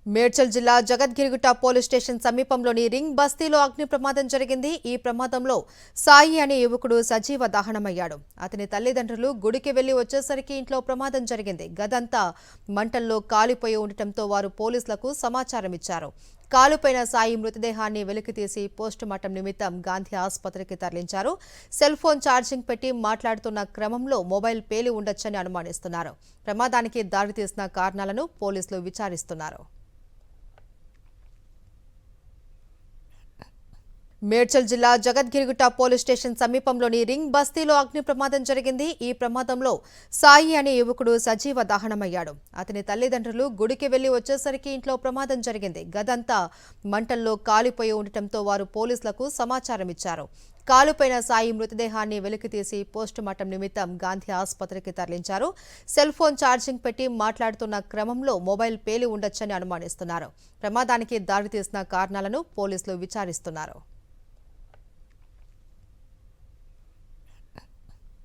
మేడ్చల్ జిల్లా Jagadgirigutta police station సమీపంలోని ring బస్తీలో అగ్ని ప్రమాదం జరిగింది. ఈ ప్రమాదంలో సాయి అనే యువకుడు సజీవ దహనమయ్యాడు. అతని తల్లిదండ్రులు గుడికి వెళ్లి వచ్చేసరికి ఇంట్లో ప్రమాదం జరిగింది. గదంతా మంటల్లో కాలిపోయి ఉండటంతో వారు పోలీసులకు సమాచారం ఇచ్చారు. కాలుపైన సాయి మృతదేహాన్ని వెలికితీసి పోస్టుమార్టం నిమిత్తం గాంధీ ఆసుపత్రికి తరలించారు. సెల్ ఫోన్ ఛార్జింగ్ పెట్టి మాట్లాడుతున్న క్రమంలో మొబైల్ పేలి ఉండొచ్చని అనుమానిస్తున్నారు. ప్రమాదానికి దారితీసిన కారణాలను పోలీసులు విచారిస్తున్నారు. మేడ్చల్ జిల్లా జగద్గిరిగుట్ట పోలీస్ స్టేషన్ సమీపంలోని రింగ్ బస్తీలో అగ్ని ప్రమాదం జరిగింది. ఈ ప్రమాదంలో సాయి అనే యువకుడు సజీవ దహనమయ్యాడు. అతని తల్లిదండ్రులు గుడికి వెళ్లి వచ్చేసరికి ఇంట్లో ప్రమాదం జరిగింది. గదంతా మంటల్లో కాలిపోయి ఉండటంతో వారు పోలీసులకు సమాచారం ఇచ్చారు. కాలుపైన సాయి మృతదేహాన్ని వెలికితీసి పోస్టుమార్టం నిమిత్తం గాంధీ ఆసుపత్రికి తరలించారు. సెల్ ఫోన్ ఛార్జింగ్ పెట్టి మాట్లాడుతున్న క్రమంలో మొబైల్ పేలి ఉండొచ్చని అనుమానిస్తున్నారు. ప్రమాదానికి దారితీసిన కారణాలను పోలీసులు విచారిస్తున్నారు.